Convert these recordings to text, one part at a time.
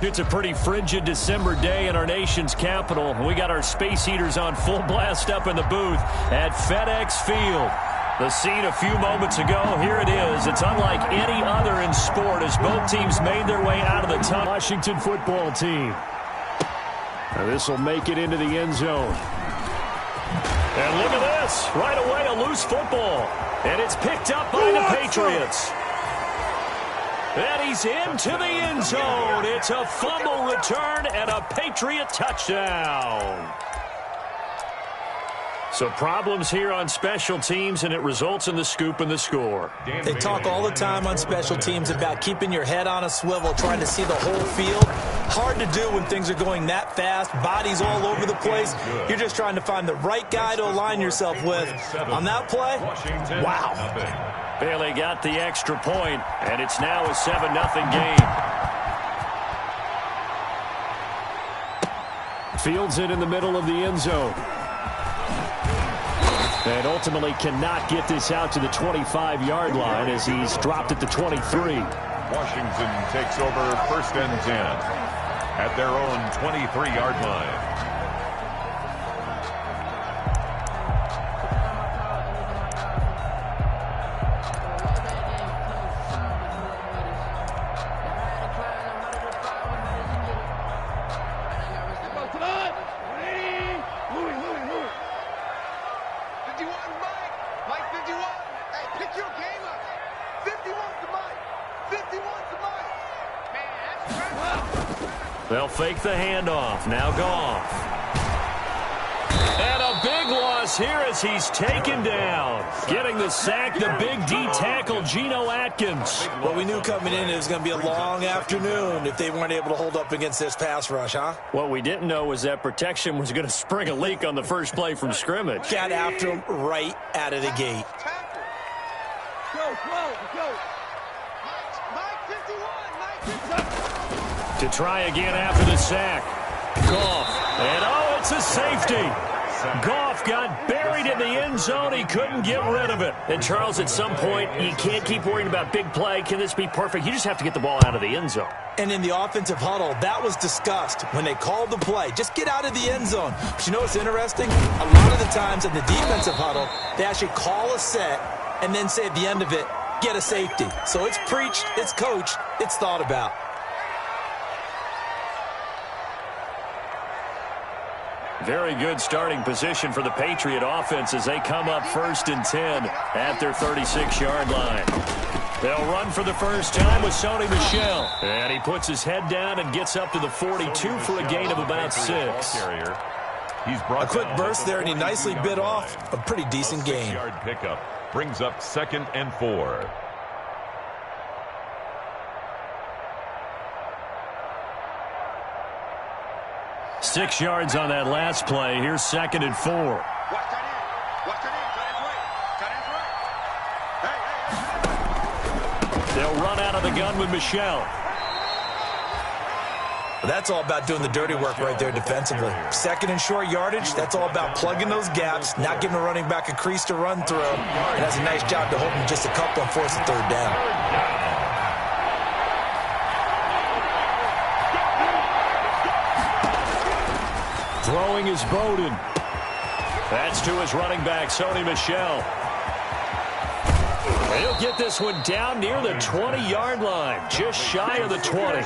It's a pretty frigid December day in our nation's capital. We got our space heaters on full blast up in the booth at FedEx Field. The scene a few moments ago, here it is. It's unlike any other in sport as both teams made their way out of the tunnel. Washington football team. This will make it into the end zone. And look at this. Right away, a loose football. And it's picked up by the Patriots. And he's into the end zone. It's a fumble return and a Patriot touchdown. So problems here on special teams, and it results in the scoop and the score. They talk all the time on special teams about keeping your head on a swivel, trying to see the whole field. Hard to do when things are going that fast, bodies all over the place. You're just trying to find the right guy to align yourself with. On that play, wow. Bailey got the extra point, and it's now a 7-0 game. Fields it in the middle of the end zone. And ultimately cannot get this out to the 25-yard line as he's dropped at the 23. Washington takes over 1st and 10 at their own 23-yard line. They'll fake the handoff. Now Goff. And a big loss here as he's taken down. Getting the sack, the big D tackle, Geno Atkins. What we knew coming in, it was going to be a long afternoon if they weren't able to hold up against this pass rush, huh? What we didn't know was that protection was going to spring a leak on the first play from scrimmage. Got after him right out of the gate. Go. To try again after the sack. Goff. And oh, it's a safety. Goff got buried in the end zone. He couldn't get rid of it. And Charles, at some point, you can't keep worrying about big play. Can this be perfect? You just have to get the ball out of the end zone. And in the offensive huddle, that was discussed when they called the play. Just get out of the end zone. But you know what's interesting? A lot of the times in the defensive huddle, they actually call a set and then say at the end of it, get a safety. So it's preached, it's coached, it's thought about. Very good starting position for the Patriot offense as they come up 1st and 10 at their 36-yard line. They'll run for the first time with Sony Michel. And he puts his head down and gets up to the 42 for a gain of about 6. A quick burst there, and he nicely bit off a pretty decent gain. 6-yard pickup brings up 2nd and 4. Six yards on that last play. Here's 2nd and 4. They'll run out of the gun with Michel. That's all about doing the dirty work right there defensively. 2nd and short yardage, that's all about plugging those gaps, not giving a running back a crease to run through. And that's a nice job to hold him just a couple and force a 3rd down. Throwing is Bowden. That's to his running back, Sony Michel. He'll get this one down near the 20-yard line, just shy of the 20.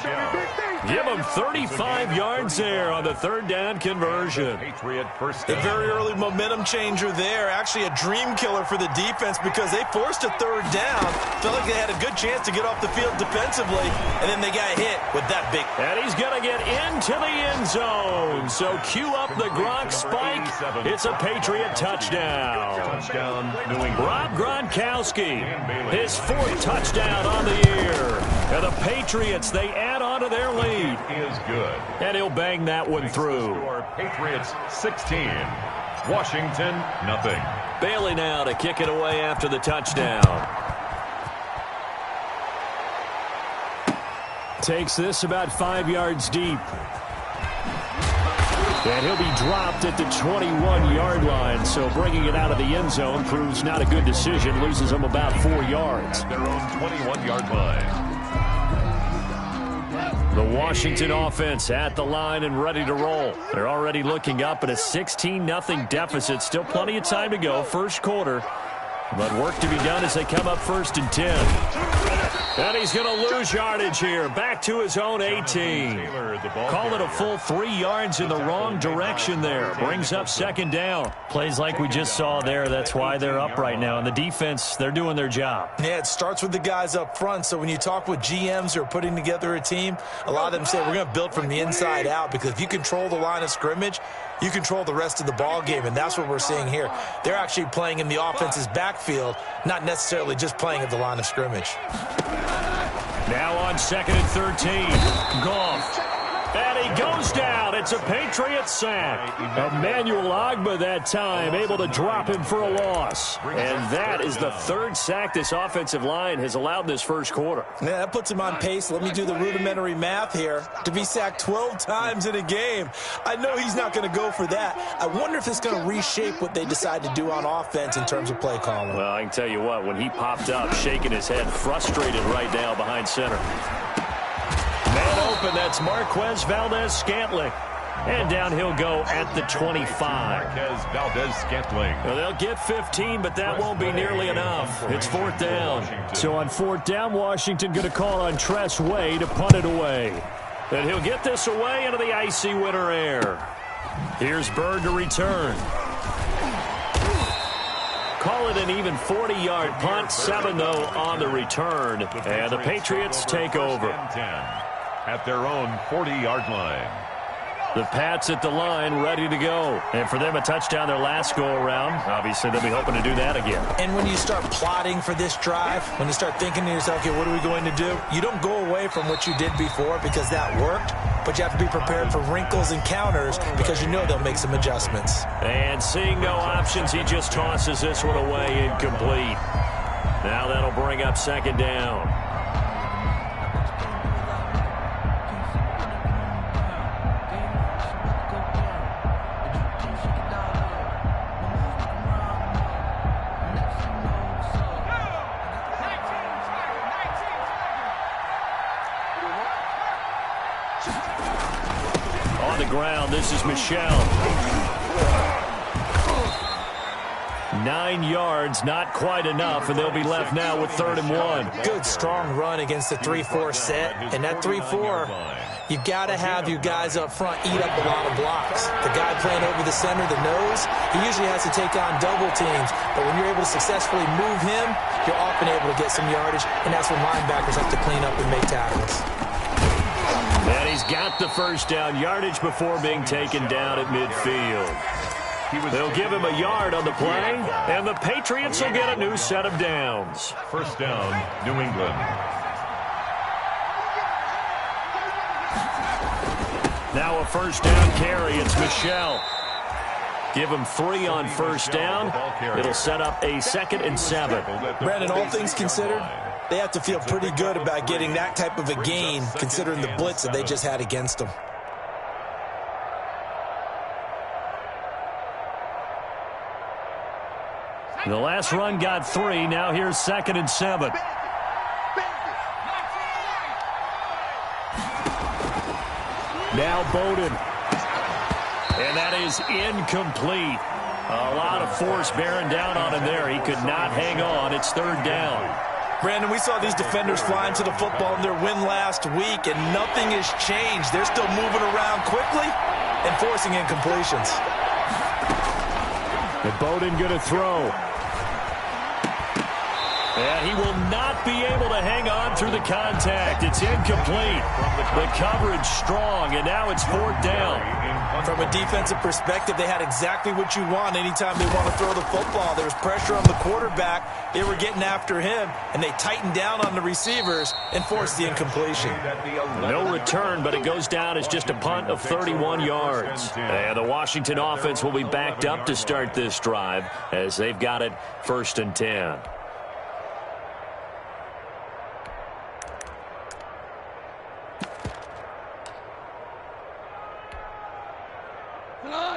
Give him 35 yards there on the 3rd down conversion. A very early momentum changer there. Actually a dream killer for the defense because they forced a 3rd down. Felt like they had a good chance to get off the field defensively, and then they got hit with that big. And he's going to get into the end zone. So cue up the Gronk spike. It's a Patriot touchdown. Rob Gronkowski, his 4th touchdown on the year. And the Patriots, they add on to their lead. Is good. And he'll bang that one through. Patriots 16, Washington nothing. Bailey now to kick it away after the touchdown. Takes this about 5 yards deep. And he'll be dropped at the 21-yard line, so bringing it out of the end zone proves not a good decision. Loses him about 4 yards. Their own 21-yard line. The Washington offense at the line and ready to roll. They're already looking up at a 16-0 deficit. Still plenty of time to go, first quarter. But work to be done as they come up 1st and 10. And he's going to lose yardage here. Back to his own 18. Call it a full 3 yards in the wrong direction there. Brings up 2nd down. Plays like we just saw there. That's why they're up right now. And the defense, they're doing their job. Yeah, it starts with the guys up front. So when you talk with GMs who are putting together a team, a lot of them say we're going to build from the inside out, because if you control the line of scrimmage, you control the rest of the ball game, and that's what we're seeing here. They're actually playing in the offense's backfield, not necessarily just playing at the line of scrimmage. Now on 2nd and 13. Goff. And he goes down. It's a Patriots sack. Emmanuel Ogbah that time able to drop him for a loss. And that is the 3rd sack this offensive line has allowed this first quarter. Yeah, that puts him on pace. Let me do the rudimentary math here. To be sacked 12 times in a game. I know he's not going to go for that. I wonder if it's going to reshape what they decide to do on offense in terms of play calling. Well, I can tell you what, when he popped up, shaking his head, frustrated right now behind center. Man open, that's Marquez Valdez-Scantling. And down he'll go at the 25. Marquez Valdez-Scantling. Well, they'll get 15, but that won't be nearly enough. It's 4th down. So on 4th down, Washington going to call on Tress Way to punt it away. And he'll get this away into the icy winter air. Here's Bird to return. Call it an even 40-yard punt. 7, though, on the return. And the Patriots take over. At their own 40-yard line. The Pats at the line, ready to go. And for them, a touchdown their last go-around. Obviously, they'll be hoping to do that again. And when you start plotting for this drive, when you start thinking to yourself, okay, what are we going to do? You don't go away from what you did before because that worked, but you have to be prepared for wrinkles and counters because you know they'll make some adjustments. And seeing no options, he just tosses this one away incomplete. Now that'll bring up 2nd down. On the ground, this is Michel. 9 yards, not quite enough, and they'll be left now with 3rd and 1. Good, strong run against the 3-4 set. And that 3-4, you've got to have your guys up front eat up a lot of blocks. The guy playing over the center, the nose, he usually has to take on double teams. But when you're able to successfully move him, you're often able to get some yardage, and that's when linebackers have to clean up and make tackles. And he's got the 1st down, yardage before being taken down at midfield. They'll give him a yard on the play, and the Patriots will get a new set of downs. 1st down, New England. Now a 1st down carry. It's Michel. Give him 3 on 1st down. It'll set up a 2nd and 7. Brandon, all things considered, they have to feel pretty good about getting that type of a gain, considering the blitz that they just had against them. The last run got 3. Now here's 2nd and 7. Now Bowden. And that is incomplete. A lot of force bearing down on him there. He could not hang on. It's 3rd down. Brandon, we saw these defenders flying to the football in their win last week, and nothing has changed. They're still moving around quickly and forcing incompletions. And Bowden going to throw. And he will not be able to hang on through the contact. It's incomplete. The coverage strong, and now it's 4th down. From a defensive perspective, they had exactly what you want anytime they want to throw the football. There was pressure on the quarterback. They were getting after him, and they tightened down on the receivers and forced the incompletion. No return, but it goes down as just a punt of 31 yards. And the Washington offense will be backed up to start this drive as they've got it 1st and 10.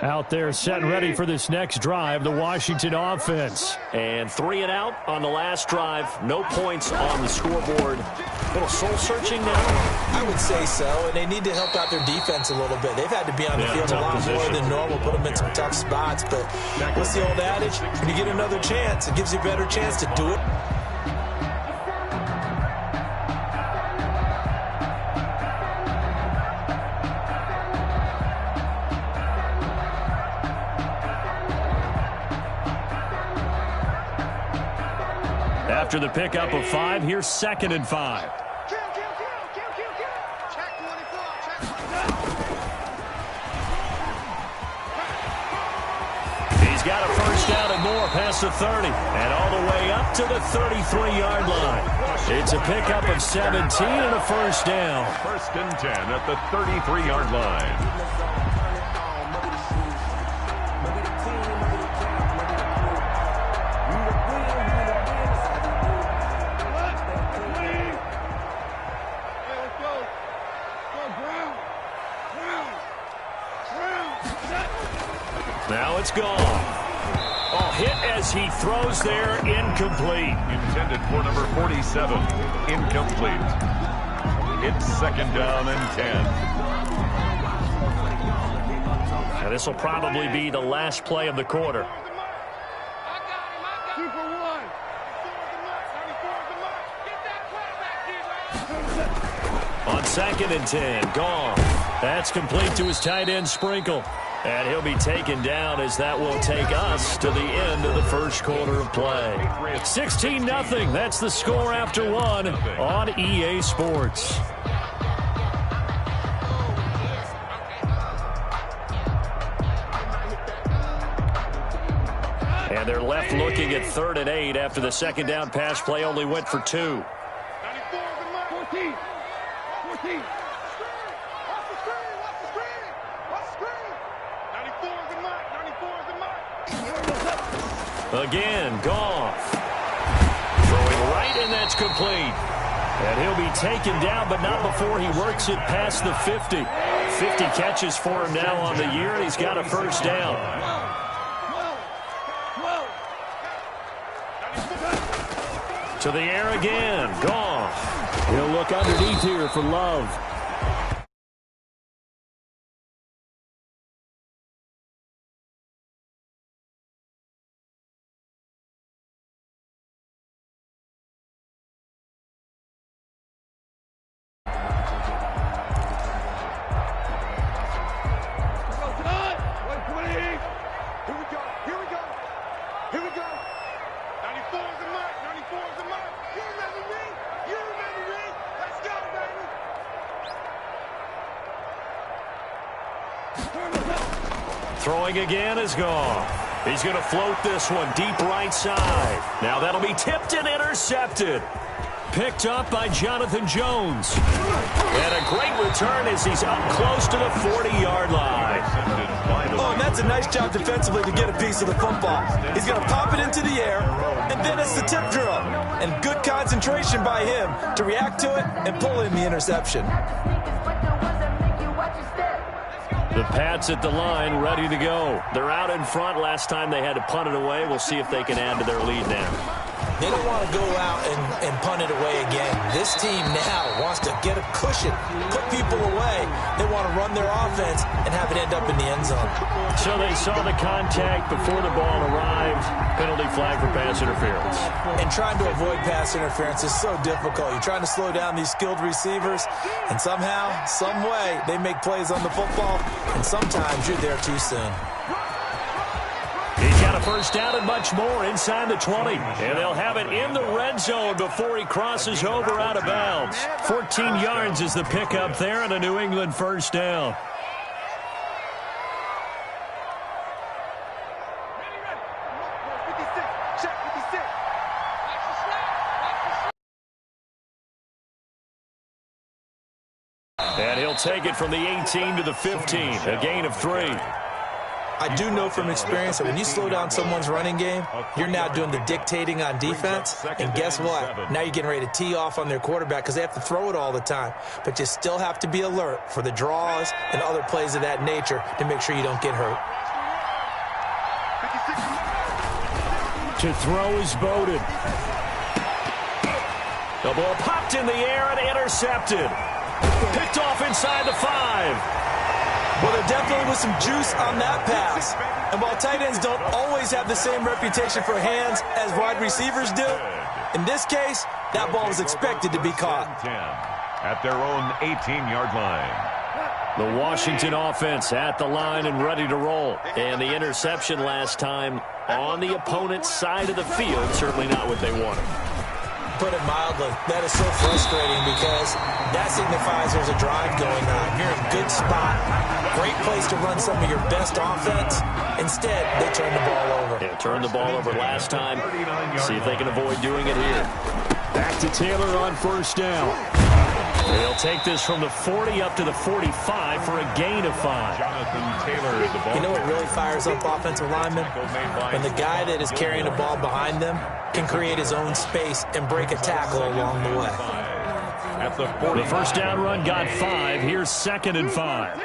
out there set and ready for this next drive, the Washington offense. And 3 and out on the last drive. No points on the scoreboard. A little soul-searching now? I would say so, and they need to help out their defense a little bit. They've had to be on the field a lot more than normal, put them in some tough spots. But what's the old adage? When you get another chance, it gives you a better chance to do it. After the pickup of 5, here's 2nd and 5. He's got a first down and more past the 30 and all the way up to the 33-yard line. It's a pickup of 17 and a first down. 1st and 10 at the 33-yard line. Now it's gone. Oh, hit as he throws there, incomplete. Intended for number 47, incomplete. It's 2nd down and 10. Now this will probably be the last play of the quarter. On 2nd and 10, gone. That's complete to his tight end, Sprinkle. And he'll be taken down as that will take us to the end of the first quarter of play. 16-0. That's the score after 1 on EA Sports. And they're left looking at 3rd and 8 after the 2nd down pass play only went for 2. 14. Again, Goff. Throwing right, and that's complete. And he'll be taken down, but not before he works it past the 50. 50 catches for him now on the year, and he's got a first down. To the air again, Goff. He'll look underneath here for Love. Throwing again is gone. He's going to float this one deep right side. Now that'll be tipped and intercepted. Picked up by Jonathan Jones. And a great return as he's up close to the 40-yard line. Oh, and that's a nice job defensively to get a piece of the football. He's going to pop it into the air, and then it's the tip drill. And good concentration by him to react to it and pull in the interception. The Pats at the line, ready to go. They're out in front. Last time they had to punt it away. We'll see if they can add to their lead now. They don't want to go out and punt it away again. This team now wants to get a cushion, put people away. They want to run their offense and have it end up in the end zone. So they saw the contact before the ball arrived. Penalty flag for pass interference. And trying to avoid pass interference is so difficult. You're trying to slow down these skilled receivers, and somehow, some way, they make plays on the football, and sometimes you're there too soon. He's got a first down and much more inside the 20. And they'll have it in the red zone before he crosses over out of bounds. 14 yards is the pickup there and a New England first down. And he'll take it from the 18 to the 15, a gain of 3. I do know from experience that when you slow down someone's running game, you're now doing the dictating on defense. And guess what? Now you're getting ready to tee off on their quarterback because they have to throw it all the time. But you still have to be alert for the draws and other plays of that nature to make sure you don't get hurt. To throw is Bowden. The ball popped in the air and intercepted. Picked off inside the 5. Well, there definitely was some juice on that pass. And while tight ends don't always have the same reputation for hands as wide receivers do, in this case, that ball was expected to be caught. At their own 18-yard line. The Washington offense at the line and ready to roll. And the interception last time on the opponent's side of the field, certainly not what they wanted. Put it mildly, that is so frustrating because that signifies there's a drive going on. You're in a good spot, great place to run some of your best offense. Instead, they turn the ball over. Yeah, turned the ball over last time. See if they can avoid doing it here. Back to Taylor on first down. They'll take this from the 40 up to the 45 for a gain of 5. Jonathan Taylor, the ball. You know what really fires up offensive linemen? When the guy that is carrying the ball behind them can create his own space and break a tackle along the way. At the first down run got 5. Here's 2nd and 5.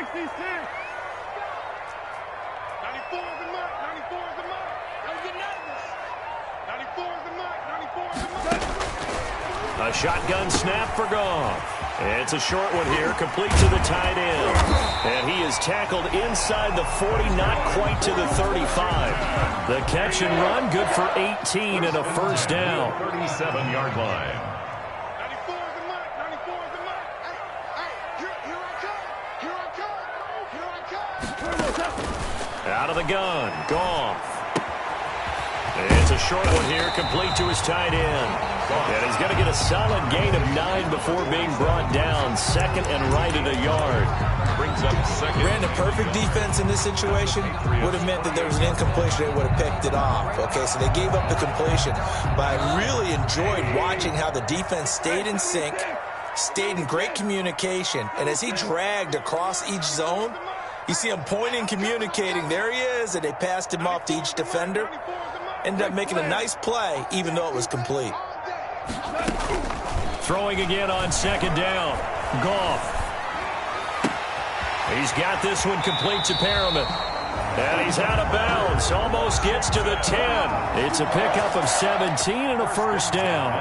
A shotgun snap for Goff. It's a short one here, complete to the tight end. And he is tackled inside the 40, not quite to the 35. The catch and run, good for 18 and a first down. 37-yard line. 94 is the mark, 94 is the mark. Here I come. Out of the gun, Goff. It's a short one here, complete to his tight end. And he's going to get a solid gain of 9 before being brought down. 2nd and right at a yard. Brings up 2nd. Brandon, perfect defense in this situation would have meant that there was an incompletion. They would have picked it off. Okay, so they gave up the completion. But I really enjoyed watching how the defense stayed in sync, stayed in great communication. And as he dragged across each zone, you see him pointing, communicating. There he is, and they passed him off to each defender. Ended up making a nice play, even though it was complete. Throwing again on 2nd down. Goff. He's got this one complete to Perriman. And he's out of bounds. Almost gets to the 10. It's a pickup of 17 and a first down.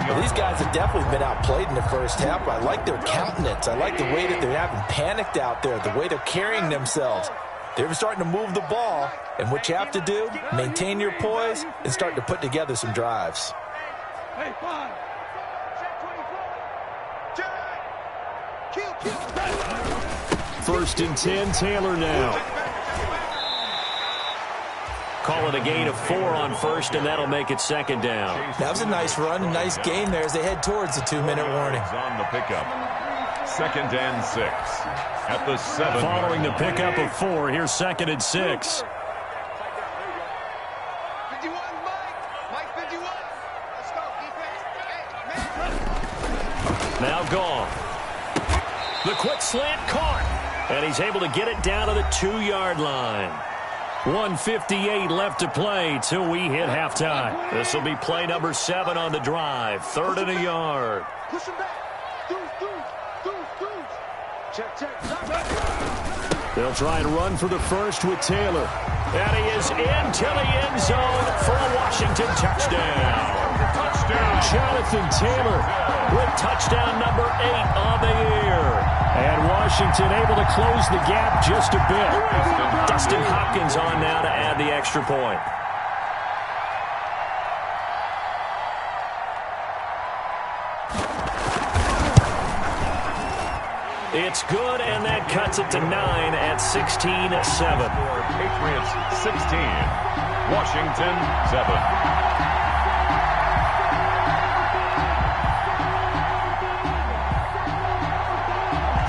Well, these guys have definitely been outplayed in the first half. I like their countenance. I like the way that they're having panicked out there, the way they're carrying themselves. They're starting to move the ball, and what you have to do, maintain your poise and start to put together some drives. Hey, 5. Check 24. 1st and 10, Taylor now. Call it a gain of 4 on 1st, and that'll make it 2nd down. That was a nice run, a nice gain there as they head towards the 2-minute warning. On the pickup. 2nd and 6. At the 7. Following the pickup of 4, here's 2nd and 6. 51, Mike 51. Let's go, defense. Now Goff. The quick slant caught. And he's able to get it down to the 2-yard line. 1:58 left to play till we hit halftime. This will be play number 7 on the drive. 3rd and a yard. Push him back. Check. They'll try and run for the first with Taylor. And he is into the end zone for a Washington touchdown. Jonathan Taylor with touchdown number 8 on the year. And Washington able to close the gap just a bit. Dustin Hopkins on now to add the extra point. It's good, and that cuts it to 9 at 16-7. Patriots 16, Washington 7.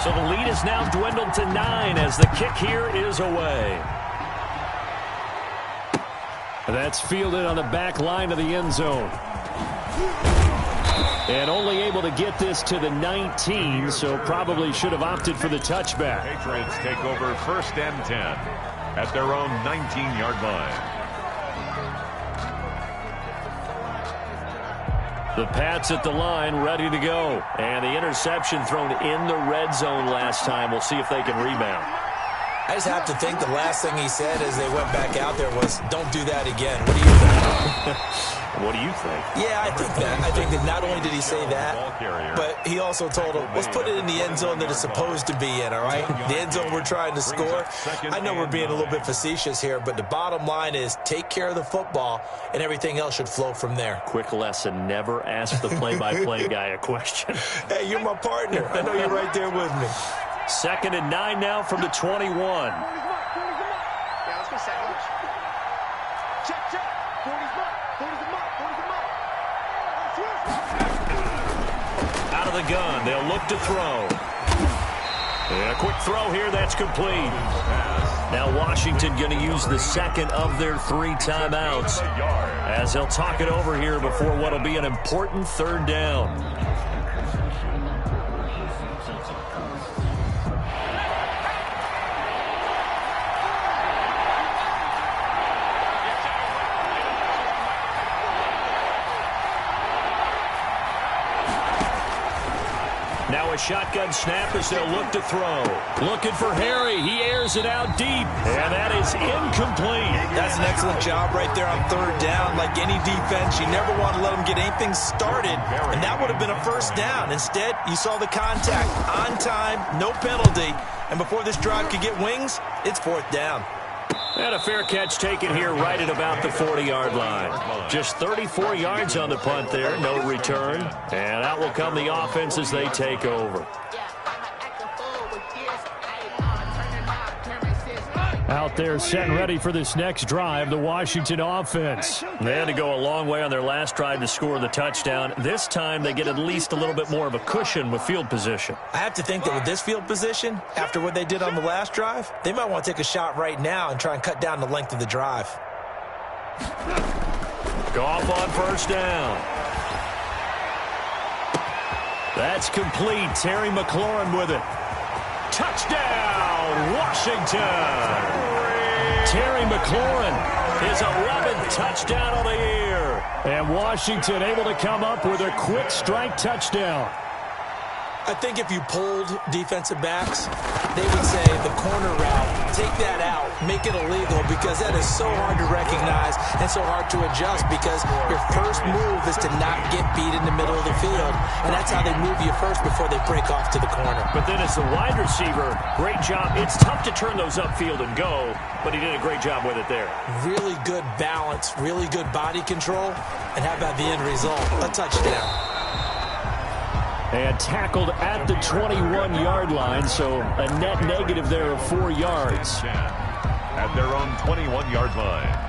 So the lead is now dwindled to 9 as the kick here is away. That's fielded on the back line of the end zone. And only able to get this to the 19, so probably should have opted for the touchback. Patriots take over 1st and 10 at their own 19-yard line. The Pats at the line, ready to go. And the interception thrown in the red zone last time. We'll see if they can rebound. I just have to think the last thing he said as they went back out there was, don't do that again. What do you think? What do you think? Yeah, I think that. I think that not only did he say that, but he also told him, let's put it in the end zone that it's supposed to be in, all right? The end zone we're trying to score. I know we're being a little bit facetious here, but the bottom line is take care of the football, and everything else should flow from there. Quick lesson, never ask the play-by-play guy a question. Hey, you're my partner. I know you're right there with me. 2nd and 9 now from the 21. Yeah, let's go second. Check. 40's mark. 40's the mark. 40's the mark. Out of the gun, they'll look to throw. And a quick throw here, that's complete. Now Washington going to use the second of their 3 timeouts as they'll talk it over here before what will be an important 3rd down. Now a shotgun snap as they'll look to throw. Looking for Harry. He airs it out deep. And that is incomplete. That's an excellent job right there on 3rd down. Like any defense, you never want to let them get anything started. And that would have been a 1st down. Instead, you saw the contact. On time, no penalty. And before this drive could get wings, it's 4th down. And a fair catch taken here right at about the 40-yard line. Just 34 yards on the punt there, no return. And out will come the offense as they take over. Out there set and ready for this next drive, the Washington offense. They had to go a long way on their last drive to score the touchdown. This time they get at least a little bit more of a cushion with field position. I have to think that with this field position, after what they did on the last drive, they might want to take a shot right now and try and cut down the length of the drive. Goff on 1st down. That's complete. Terry McLaurin with it. Touchdown, Washington. Terry McLaurin, his 11th touchdown of the year. And Washington able to come up with a quick strike touchdown. I think if you polled defensive backs, they would say the corner route, take that out, make it illegal, because that is so hard to recognize and so hard to adjust, because your first move is to not get beat in the middle of the field, and that's how they move you first before they break off to the corner. But then as the wide receiver, great job. It's tough to turn those upfield and go, but he did a great job with it there. Really good balance, really good body control, and how about the end result? A touchdown. And tackled at the 21-yard line, so a net negative there of 4 yards. At their own 21-yard line.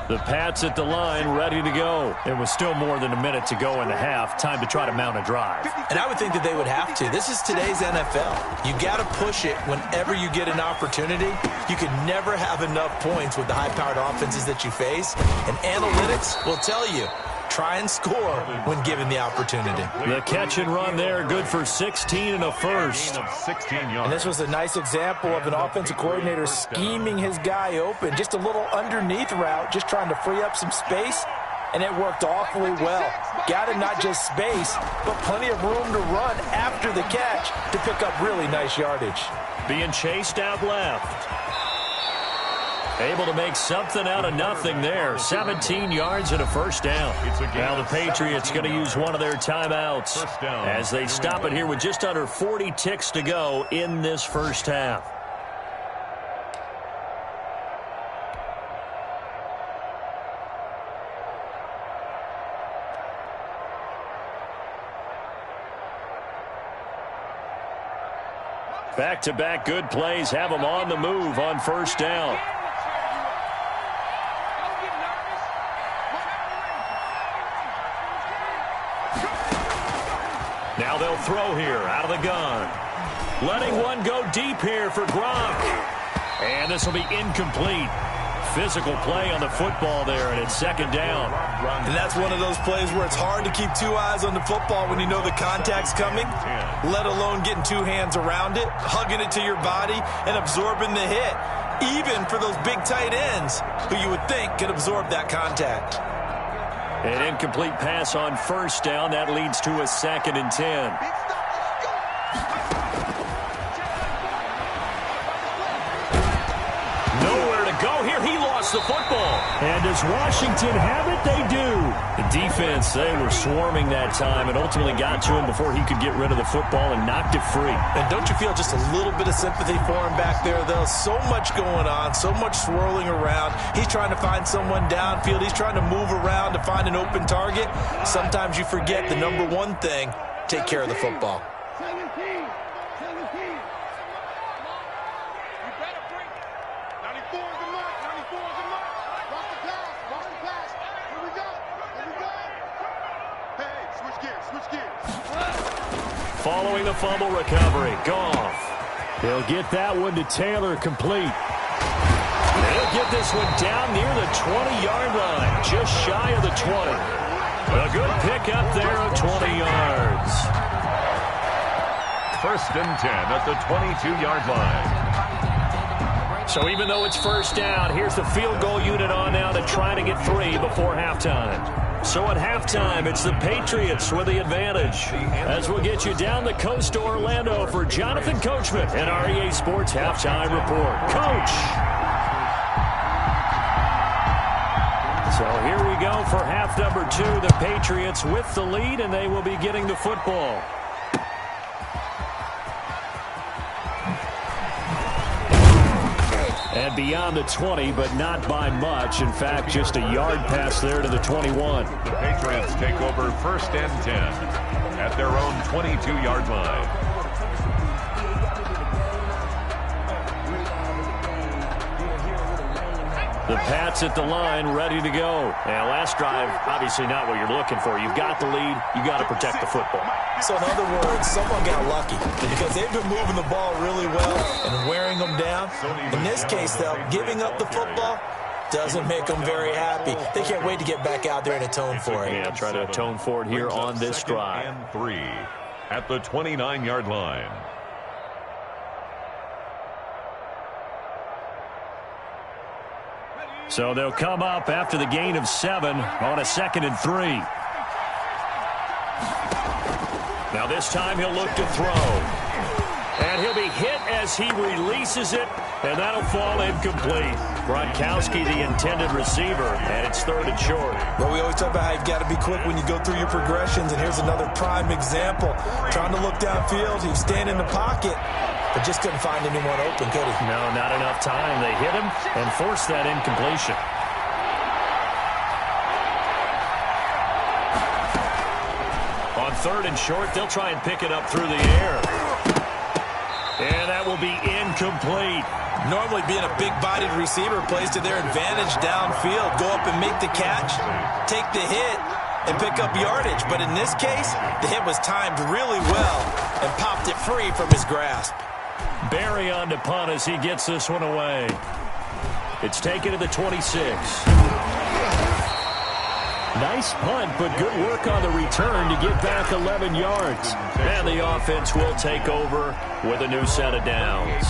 The Pats at the line, ready to go. It was still more than a minute to go in the half. Time to try to mount a drive. And I would think that they would have to. This is today's NFL. You got to push it whenever you get an opportunity. You can never have enough points with the high-powered offenses that you face. And analytics will tell you, try and score when given the opportunity. The catch and run there, good for 16 and a first. 16 yards. And this was a nice example of an offensive coordinator scheming his guy open. Just a little underneath route, just trying to free up some space, and it worked awfully well. Got him not just space, but plenty of room to run after the catch to pick up really nice yardage. Being chased out left. Able to make something out of nothing there. 17 yards and a 1st down. Now the Patriots going to use one of their timeouts as they stop it here with just under 40 ticks to go in this 1st half. Back-to-back good plays have them on the move on 1st down. Now they'll throw here out of the gun. Letting one go deep here for Gronk. And this will be incomplete. Physical play on the football there, and it's 2nd down. And that's one of those plays where it's hard to keep 2 eyes on the football when you know the contact's coming, let alone getting 2 hands around it, hugging it to your body, and absorbing the hit, even for those big tight ends who you would think could absorb that contact. An incomplete pass on first down. That leads to a 2nd and 10. Nowhere to go here. He lost the football. And does Washington have it? They do. The defense, they were swarming that time and ultimately got to him before he could get rid of the football and knocked it free. And don't you feel just a little bit of sympathy for him back there, though? So much going on, so much swirling around. He's trying to find someone downfield. He's trying to move around to find an open target. Sometimes you forget the number one thing, take care of the football. Following the fumble recovery, Goff. He'll get that one to Taylor complete. They'll get this one down near the 20-yard line, just shy of the 20. A good pickup there of 20 yards. 1st and 10 at the 22-yard line. So even though it's first down, here's the field goal unit on now to try to get 3 before halftime. So at halftime, it's the Patriots with the advantage. As we'll get you down the coast to Orlando for Jonathan Coachman and our EA Sports Halftime Report. Coach! So here we go for half number 2. The Patriots with the lead, and they will be getting the football. And beyond the 20, but not by much. In fact, just a yard pass there to the 21. The Patriots take over 1st and 10 at their own 22-yard line. The Pats at the line, ready to go. And last drive, obviously not what you're looking for. You've got the lead. You got to protect the football. So in other words, someone got lucky because they've been moving the ball really well and wearing them down. In this case, though, giving up the football doesn't make them very happy. They can't wait to get back out there and atone for it. Yeah, try to atone for it here on this drive. 2nd and 3 at the 29-yard line. So they'll come up after the gain of 7 on a 2nd and 3. Now this time he'll look to throw. And he'll be hit as he releases it, and that'll fall incomplete. Gronkowski, the intended receiver, and it's 3rd and short. Well, we always talk about how you've got to be quick when you go through your progressions, and here's another prime example. Trying to look downfield, he was standing in the pocket, but just couldn't find anyone open, could he? No, not enough time. They hit him and forced that incompletion. On 3rd and short, they'll try and pick it up through the air. And that will be incomplete. Normally being a big-bodied receiver plays to their advantage downfield. Go up and make the catch, take the hit, and pick up yardage. But in this case, the hit was timed really well and popped it free from his grasp. Barry on to punt as he gets this one away. It's taken to the 26. Nice punt, but good work on the return to get back 11 yards. And the offense will take over with a new set of downs.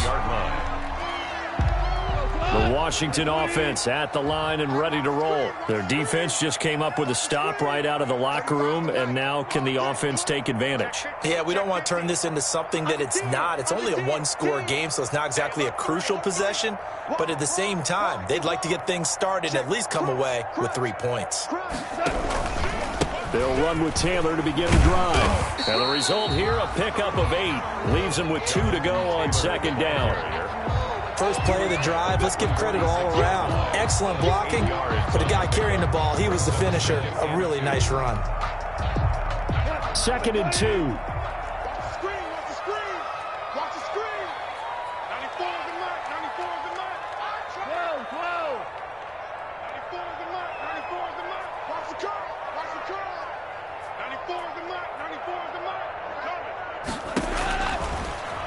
The Washington offense at the line and ready to roll. Their defense just came up with a stop right out of the locker room, and now can the offense take advantage? Yeah, we don't want to turn this into something that it's not. It's only a one-score game, so it's not exactly a crucial possession. But at the same time, they'd like to get things started and at least come away with 3 points. They'll run with Taylor to begin the drive. And the result here, a pickup of 8. Leaves them with 2 to go on 2nd down. First play of the drive, let's give credit all around. Excellent blocking, but the guy carrying the ball, he was the finisher. A really nice run. 2nd and 2.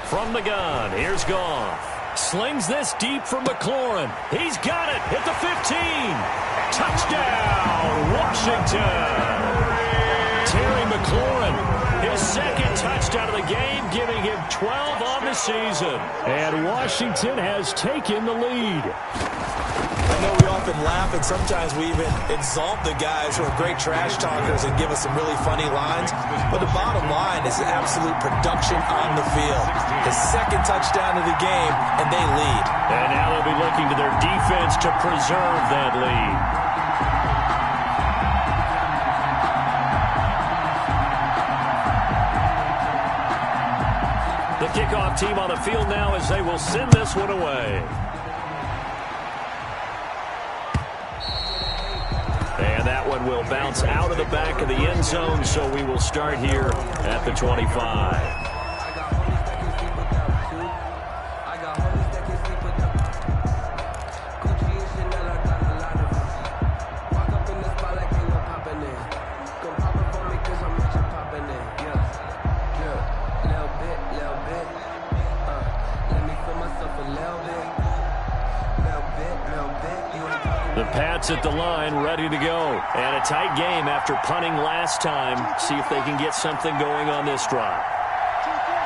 From the gun, here's Goff. Slings this deep from McLaurin. He's got it at the 15. Touchdown, Washington. Terry McLaurin, his 2nd touchdown of the game, giving him 12 on the season. And Washington has taken the lead. I know we often laugh, and sometimes we even exalt the guys who are great trash talkers and give us some really funny lines. But the bottom line is absolute production on the field. His second touchdown of the game, and they lead. And now they'll be looking to their defense to preserve that lead. The kickoff team on the field now as they will send this one away. And that one will bounce out of the back of the end zone, so we will start here at the 25. At the line, ready to go. And a tight game after punting last time. See if they can get something going on this drive.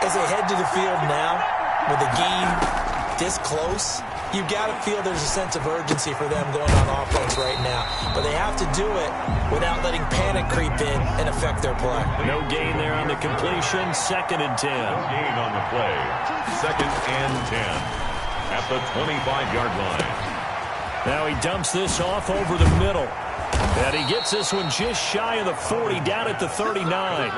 As they head to the field now, with the game this close, you've got to feel there's a sense of urgency for them going on offense right now. But they have to do it without letting panic creep in and affect their play. No gain there on the completion. 2nd and 10. No gain on the play. 2nd and 10 at the 25-yard line. Now he dumps this off over the middle. And he gets this one just shy of the 40, down at the 39.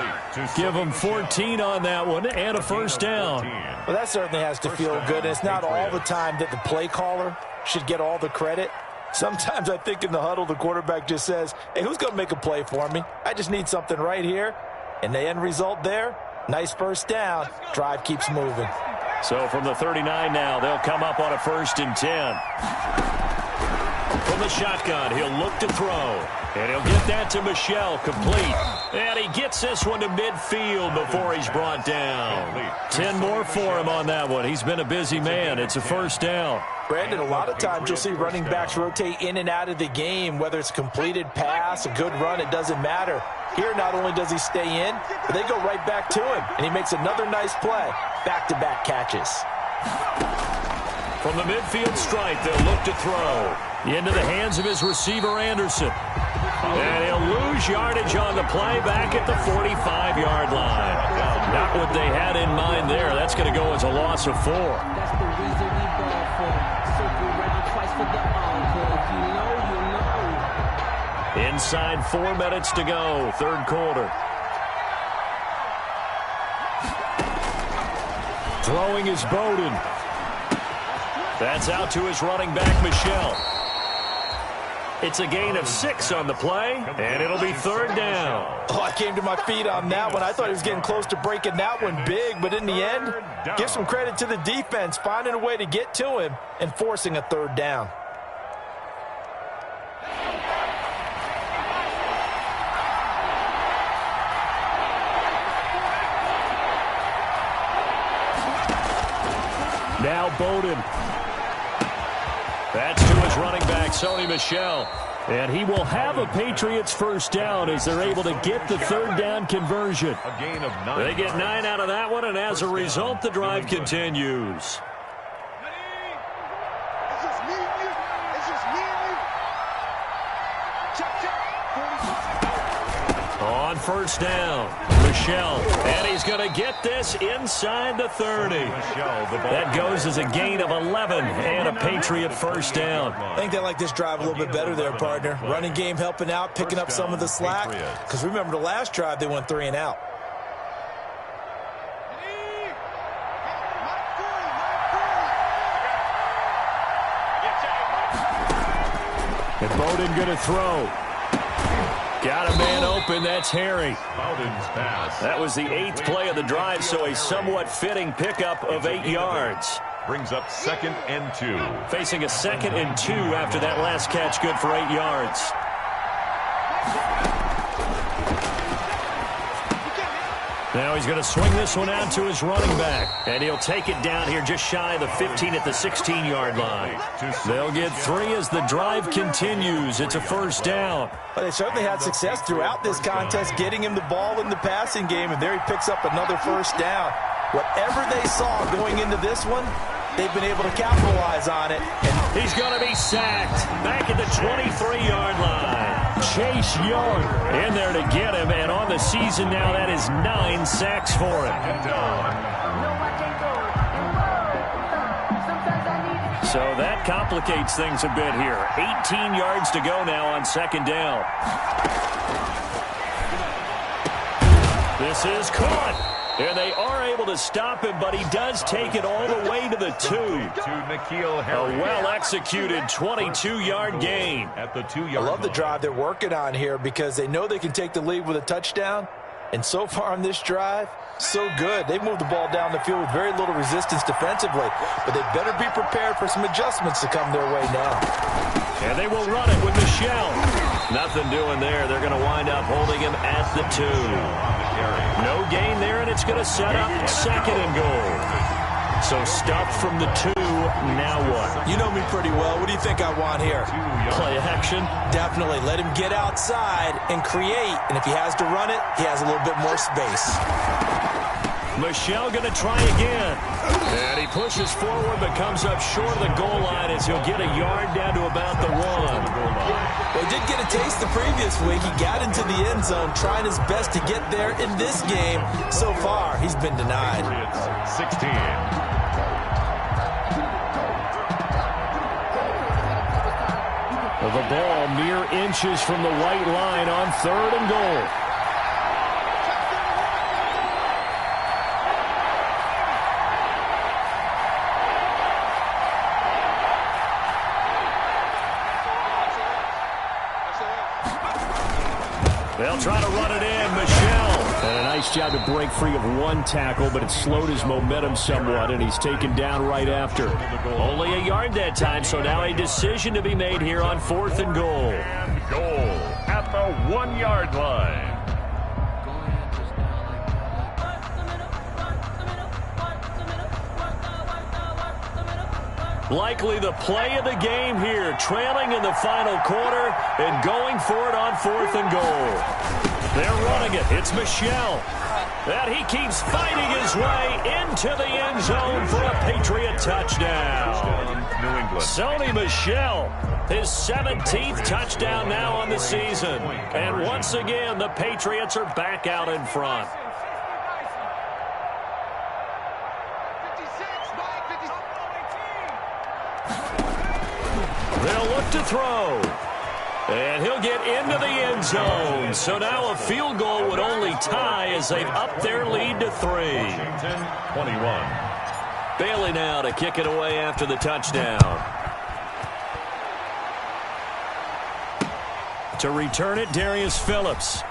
Give him 14 on that one and a first down. Well, that certainly has to feel good. It's not all the time that the play caller should get all the credit. Sometimes I think in the huddle, the quarterback just says, hey, who's going to make a play for me? I just need something right here. And the end result there, nice first down. Drive keeps moving. So from the 39 now, they'll come up on a 1st and 10. From the shotgun, he'll look to throw. And he'll get that to Michel, complete. And he gets this one to midfield before he's brought down. 10 more for him on that one. He's been a busy man. It's a first down. Brandon, a lot of times you'll see running backs rotate in and out of the game, whether it's a completed pass, a good run, it doesn't matter. Here, not only does he stay in, but they go right back to him, and he makes another nice play. Back-to-back catches. From the midfield stripe, they'll look to throw. Into the hands of his receiver, Anderson. And he'll lose yardage on the play back at the 45-yard line. Not what they had in mind there. That's going to go as a loss of 4. That's the reason we ball for. Circle ready twice for the encore. If you know, you know. Inside 4 minutes to go, 3rd quarter. Throwing is Bowden. That's out to his running back, Michel. It's a gain of 6 on the play, and it'll be 3rd down. Oh, I came to my feet on that one. I thought he was getting close to breaking that one big, but in the end, give some credit to the defense, finding a way to get to him and forcing a 3rd down. Now Bowden. That's to his running back, Sony Michel. And he will have a Patriots first down as they're able to get the 3rd down conversion. A gain of 9. They get 9 out of that one, and as a result, the drive continues. It's just me and you. It's just me and you. Check, check. On first down, Michel. And he's going to get this inside the 30. That goes as a gain of 11 and a Patriot first down. I think they like this drive a little bit better there, partner. Running game helping out, picking up some of the slack. Because remember the last drive, they went 3 and out. And Bowden going to throw. Got a man open. That's Harry. Bowden's pass. That was the 8th play of the drive, so a somewhat fitting pickup of 8 yards. Brings up 2nd and 2. Facing a 2nd and 2 after that last catch, good for 8 yards. Now he's going to swing this one out to his running back. And he'll take it down here just shy of the 15 at the 16-yard line. They'll get 3 as the drive continues. It's a first down. But they certainly had success throughout this contest, getting him the ball in the passing game, and there he picks up another first down. Whatever they saw going into this one, they've been able to capitalize on it. And he's going to be sacked back at the 23-yard line. Chase Young in there to get him, and on the season now, that is 9 sacks for him. So that complicates things a bit here. 18 yards to go now on second down. This is caught. And they are able to stop him, but he does take it all the way to the 2. A well-executed 22-yard gain. At the 2-yard line. I love the drive they're working on here because they know they can take the lead with a touchdown. And so far on this drive, so good. They've moved the ball down the field with very little resistance defensively. But they better be prepared for some adjustments to come their way now. And they will run it with Michelle. Nothing doing there. They're going to wind up holding him at the 2. No gain there, and it's going to set up second and goal. So stuffed from the 2. Now what? You know me pretty well. What do you think I want here? Play action? Definitely. Let him get outside and create. And if he has to run it, he has a little bit more space. Michelle going to try again. And he pushes forward but comes up short of the goal line as he'll get a yard down to about the 1. Well, he did get a taste the previous week. He got into the end zone trying his best to get there in this game. So far, he's been denied. 16. The ball mere inches from the white line on 3rd and goal. They'll try to run it in. Michelle. And a nice job to break free of one tackle, but it slowed his momentum somewhat, and he's taken down right after. Only a yard that time, so now a decision to be made here on 4th and goal. And goal at the 1-yard line. Likely the play of the game here, trailing in the final quarter and going for it on 4th and goal. They're running it. It's Michelle. And he keeps fighting his way into the end zone for a Patriot touchdown. New England. Sony Michel, his 17th touchdown now on the season. And once again, the Patriots are back out in front. They'll look to throw. And he'll get into the end zone. So now a field goal would only tie as they've upped their lead to 3. Washington, 21. Bailey now to kick it away after the touchdown. To return it, Darius Phillips.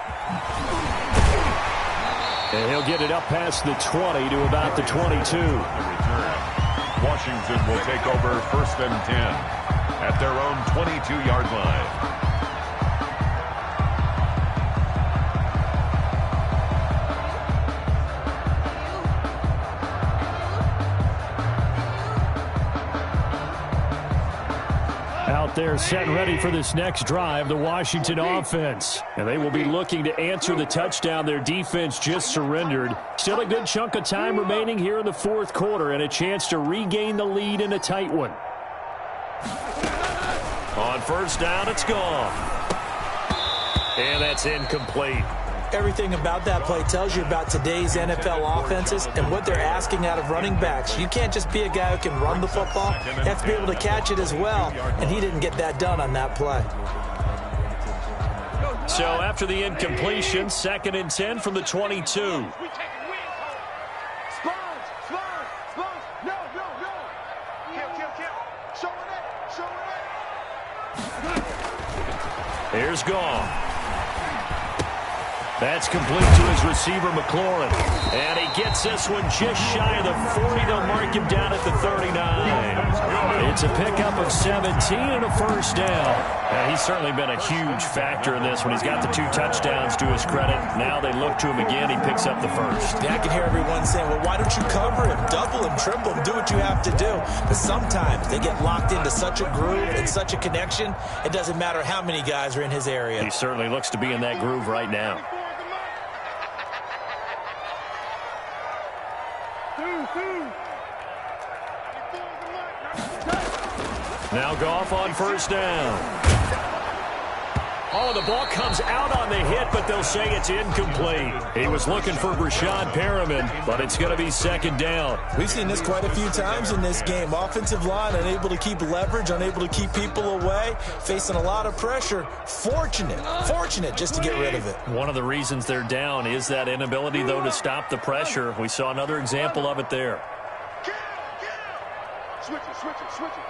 And he'll get it up past the 20 to about the 22. Washington will take over 1st and 10 at their own 22-yard line. Out there set and ready for this next drive, the Washington offense. And they will be looking to answer the touchdown their defense just surrendered. Still a good chunk of time remaining here in the 4th quarter and a chance to regain the lead in a tight one. On 1st down, it's gone. And that's incomplete. Everything about that play tells you about today's NFL offenses and what they're asking out of running backs. You can't just be a guy who can run the football. You have to be able to catch it as well, and he didn't get that done on that play. So after the incompletion, 2nd and 10 from the 22. Here's Gong. That's complete to his receiver, McLaurin. And he gets this one just shy of the 40. They'll mark him down at the 39. It's a pickup of 17 and a 1st down. He's certainly been a huge factor in this one. He's got the 2 touchdowns to his credit. Now they look to him again. He picks up the 1st. Yeah, I can hear everyone saying, well, why don't you cover him, double him, triple him, do what you have to do. But sometimes they get locked into such a groove and such a connection, it doesn't matter how many guys are in his area. He certainly looks to be in that groove right now. Now Goff on first down. Oh, the ball comes out on the hit, but they'll say it's incomplete. He was looking for Brashad Perriman, but it's going to be second down. We've seen this quite a few times in this game. Offensive line unable to keep leverage, unable to keep people away, facing a lot of pressure. Fortunate just to get rid of it. One of the reasons they're down is that inability, though, to stop the pressure. We saw another example of it there. Switch it.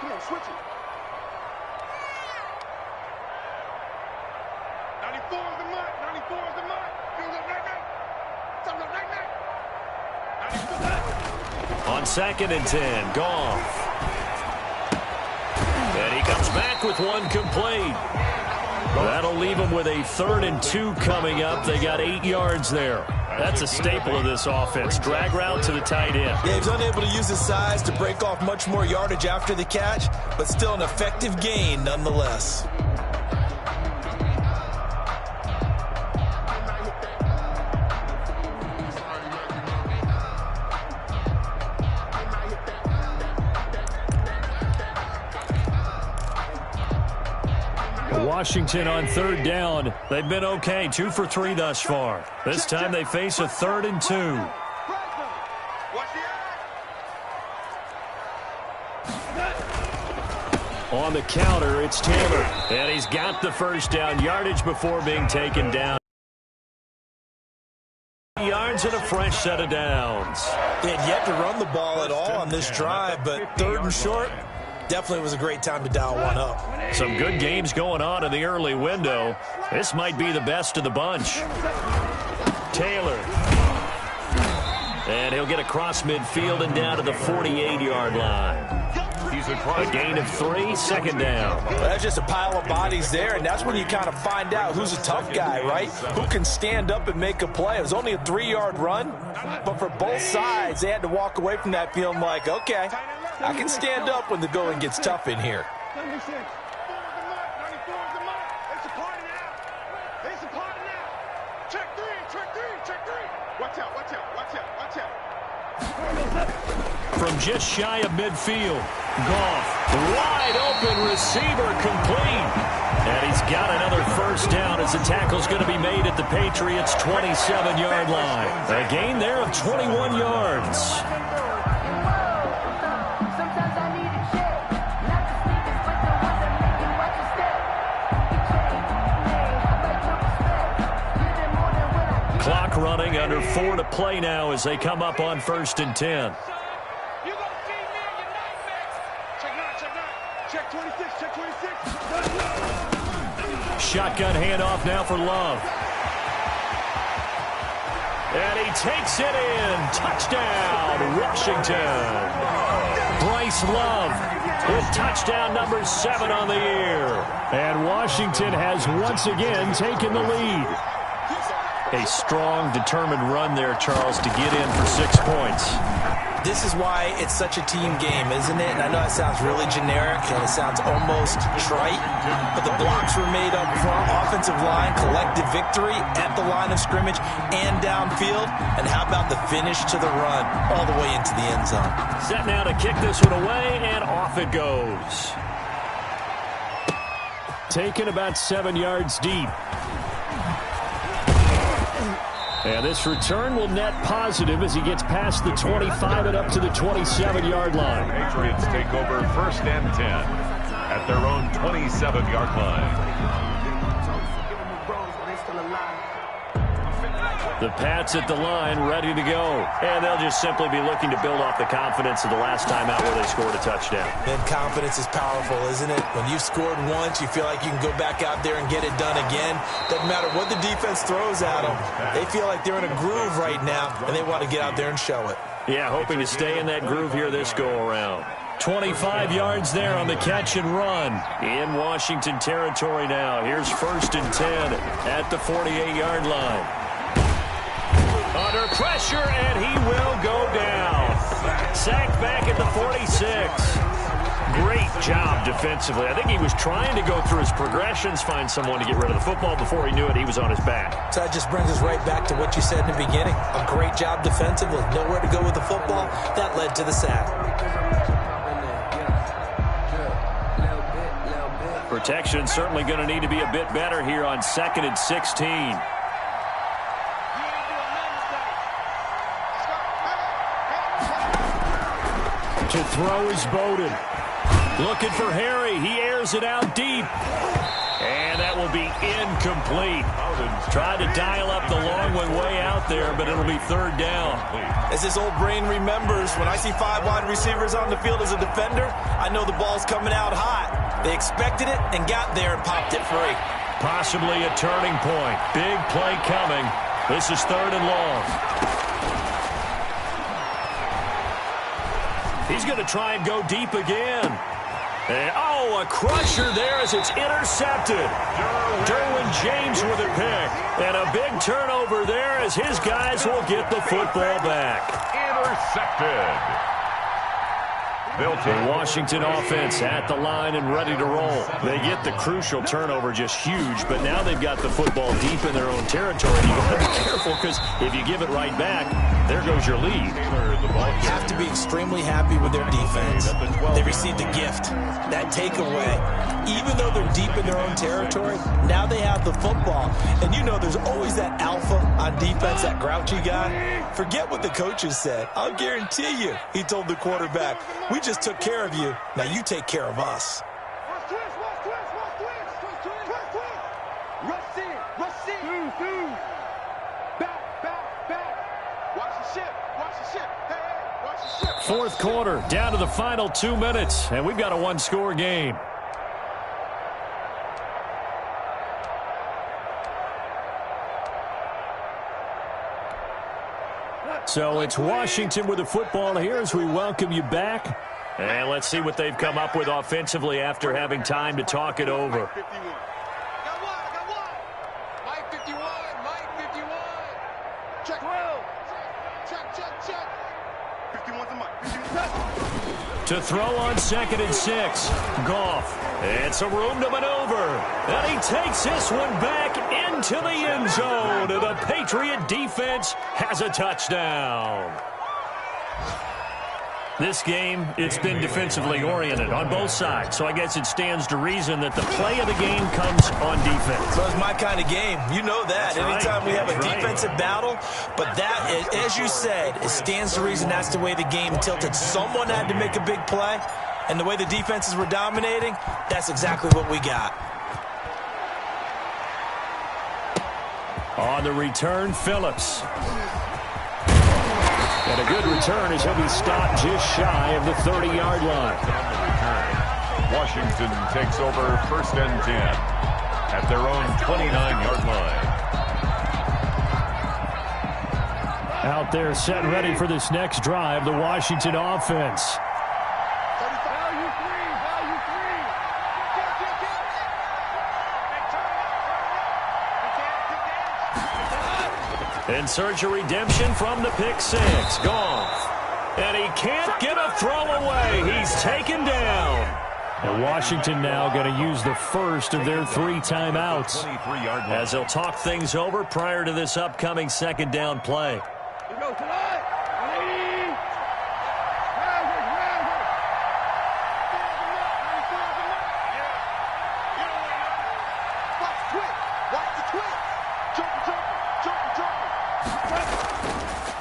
Come on, switch it. 94 is the mark. 94 is the mark. Comes up right now. On second and 10, Goff. And he comes back with one complete. That'll leave him with a 3rd and 2 coming up. They got 8 yards there. That's a staple of this offense. Drag route to the tight end. Yeah, he's unable to use his size to break off much more yardage after the catch, but still an effective gain nonetheless. Washington on 3rd down. They've been okay, 2 for 3 thus far. This time they face a 3rd and 2. On the counter, it's Taylor. And he's got the first down. Yardage before being taken down. Yards and a fresh set of downs. They had yet to run the ball at all on this drive, but 3rd and short, definitely was a great time to dial one up. Some good games going on in the early window. This might be the best of the bunch. Taylor. And he'll get across midfield and down to the 48-yard line. A gain of 3, second down. Well, that's just a pile of bodies there, and that's when you kind of find out who's a tough guy, right? Who can stand up and make a play. It was only a 3-yard run, but for both sides, they had to walk away from that feeling like, okay, I can stand up when the going gets tough in here. 96. 94 is the mark. It's a party now. It's a party now. Check three. Watch out. From just shy of midfield, Goff, wide open receiver, complete. And he's got another first down as the tackle's going to be made at the Patriots' 27-yard line. A gain there of 21 yards. Clock running, under 4 to play now as they come up on 1st and 10. Check 26. Shotgun handoff now for Love. And he takes it in. Touchdown, Washington. Bryce Love with touchdown number 7 on the year. And Washington has once again taken the lead. A strong, determined run there, Charles, to get in for 6 points. This is why it's such a team game, isn't it? And I know it sounds really generic and it sounds almost trite, but the blocks were made up front, offensive line, collective victory at the line of scrimmage and downfield. And how about the finish to the run all the way into the end zone? Set now to kick this one away, and off it goes. Taken about 7 yards deep. And this return will net positive as he gets past the 25 and up to the 27-yard line. Patriots take over 1st and 10 at their own 27-yard line. The Pats at the line, ready to go. And they'll just simply be looking to build off the confidence of the last time out where they scored a touchdown. And confidence is powerful, isn't it? When you've scored once, you feel like you can go back out there and get it done again. Doesn't matter what the defense throws at them. They feel like they're in a groove right now, and they want to get out there and show it. Yeah, hoping to stay in that groove here this go-around. 25 yards there on the catch and run. In Washington territory now. Here's 1st and 10 at the 48-yard line. Under pressure, and he will go down. Sacked back at the 46. Great job defensively. I think he was trying to go through his progressions, find someone to get rid of the football. Before he knew it, he was on his back. So that just brings us right back to what you said in the beginning. A great job defensively. Nowhere to go with the football. That led to the sack. Protection certainly going to need to be a bit better here on 2nd and 16. To throw is Bowden. Looking for Harry. He airs it out deep. And that will be incomplete. Tried to dial up the long one way out there, but it'll be 3rd down. As his old brain remembers, when I see 5 wide receivers on the field as a defender, I know the ball's coming out hot. They expected it and got there and popped it free. Possibly a turning point. Big play coming. This is 3rd and long. He's going to try and go deep again. And, oh, a crusher there as it's intercepted. Derwin James with a pick. And a big turnover there as his guys will get the football back. Intercepted. The Washington offense at the line and ready to roll. They get the crucial turnover, just huge, but now they've got the football deep in their own territory. You've got to be careful because if you give it right back, there goes your lead. Have to be extremely happy with their defense. They received a gift. That takeaway, even though they're deep in their own territory, now they have the football. And you know there's always that alpha on defense, that grouchy guy. Forget what the coaches said. I'll guarantee you, he told the quarterback, we just took care of you. Now you take care of us. Fourth quarter, down to the final 2 minutes, and we've got a one-score game. So it's Washington with the football here as we welcome you back. And let's see what they've come up with offensively after having time to talk it over. To throw on 2nd and 6. Goff. It's a room to maneuver. And he takes this one back into the end zone. And the Patriot defense has a touchdown. This game, it's been defensively oriented on both sides. So I guess it stands to reason that the play of the game comes on defense. So it's my kind of game. You know that. That's Anytime right. we have a That's defensive battle. But that, as you said, it stands to reason that's the way the game tilted. Someone had to make a big play. And the way the defenses were dominating, that's exactly what we got. On the return, Phillips. And a good return as he'll be stopped just shy of the 30-yard line. Washington takes over 1st and 10 at their own 29-yard line. Out there set and ready for this next drive, the Washington offense. In search of redemption from the pick 6. Goff. And he can't get a throw away. He's taken down. And Washington now going to use the first of their 3 timeouts as they'll talk things over prior to this upcoming 2nd down play.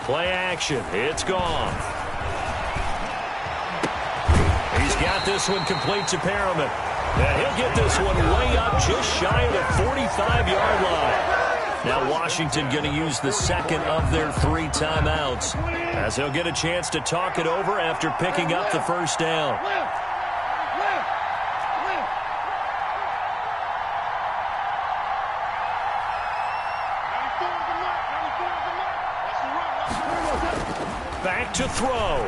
Play action. It's gone. He's got this one complete to Perriman. And he'll get this one way up just shy of the 45-yard line. Now Washington going to use the 2nd of their 3 timeouts as they'll get a chance to talk it over after picking up the 1st down. Back to throw.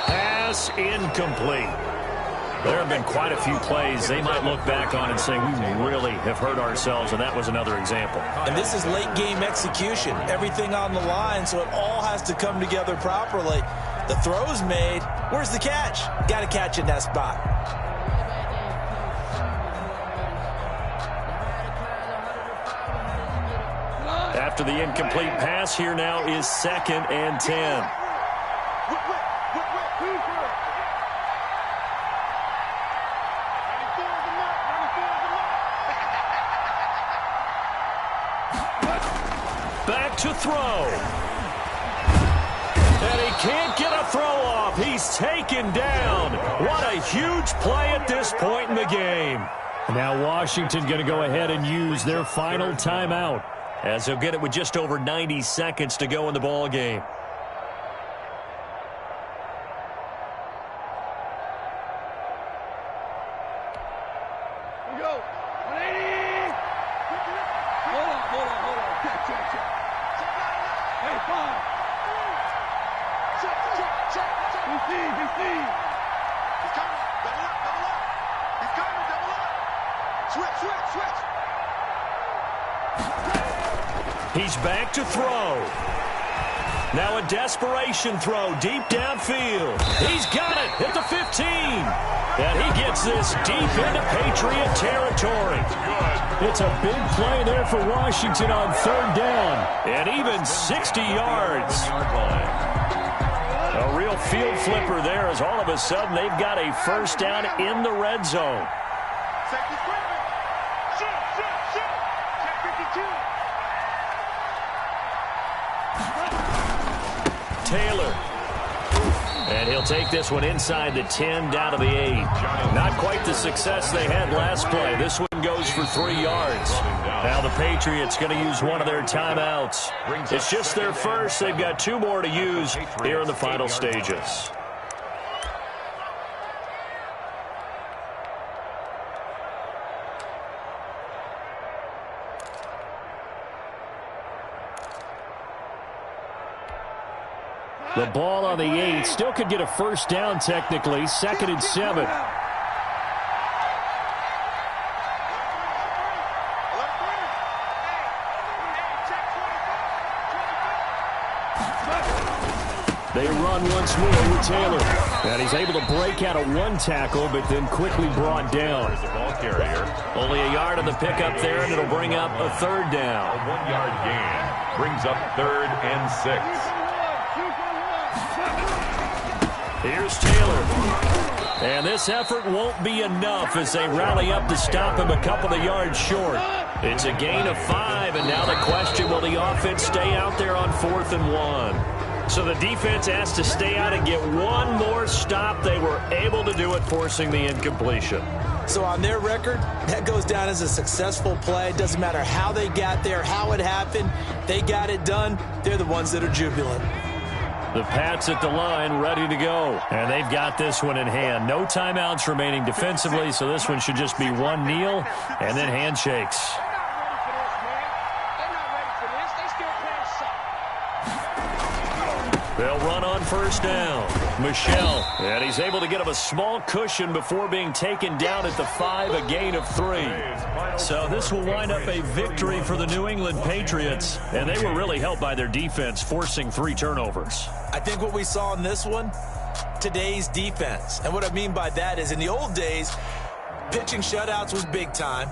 Pass incomplete. There have been quite a few plays they might look back on and say, we really have hurt ourselves, and that was another example. And this is late game execution. Everything on the line, so it all has to come together properly. The throw's made. Where's the catch? Got to catch in that spot. After the incomplete pass, here now is 2nd and 10. to throw. And he can't get a throw off. He's taken down. What a huge play at this point in the game. Now Washington going to go ahead and use their final timeout, as they'll get it with just over 90 seconds to go in the ball game. He's back to throw. Now a desperation throw deep downfield. He's got it at the 15. And he gets this deep into Patriot territory. It's a big play there for Washington on third down. And even 60 yards. A real field flipper there, as all of a sudden they've got a first down in the red zone. Taylor. And he'll take this one inside the 10, down to the 8. Not quite the success they had last play. This one goes for 3 yards. Now the Patriots going to use one of their timeouts. It's just their first. They've got 2 more to use here in the final stages. The ball on the 8. Still could get a first down technically. 2nd and 7. They run once more with Taylor. And he's able to break out of 1 tackle, but then quickly brought down. The ball carrier. Only a yard on the pickup there, and it'll bring up a 3rd down. A 1-yard gain brings up 3rd and 6. Here's Taylor. And this effort won't be enough as they rally up to stop him a couple of yards short. It's a gain of 5, and now the question, will the offense stay out there on 4th and 1? So the defense has to stay out and get one more stop. They were able to do it, forcing the incompletion. So on their record, that goes down as a successful play. It doesn't matter how they got there, how it happened. They got it done. They're the ones that are jubilant. The Pats at the line, ready to go. And they've got this one in hand. No timeouts remaining defensively, so this one should just be one kneel and then handshakes. They'll run on first down. Michel, and he's able to get him a small cushion before being taken down at the 5, a gain of 3. So this will wind up a victory for the New England Patriots, and they were really helped by their defense, forcing 3 turnovers. I think what we saw in this one, today's defense. And what I mean by that is in the old days, pitching shutouts was big time.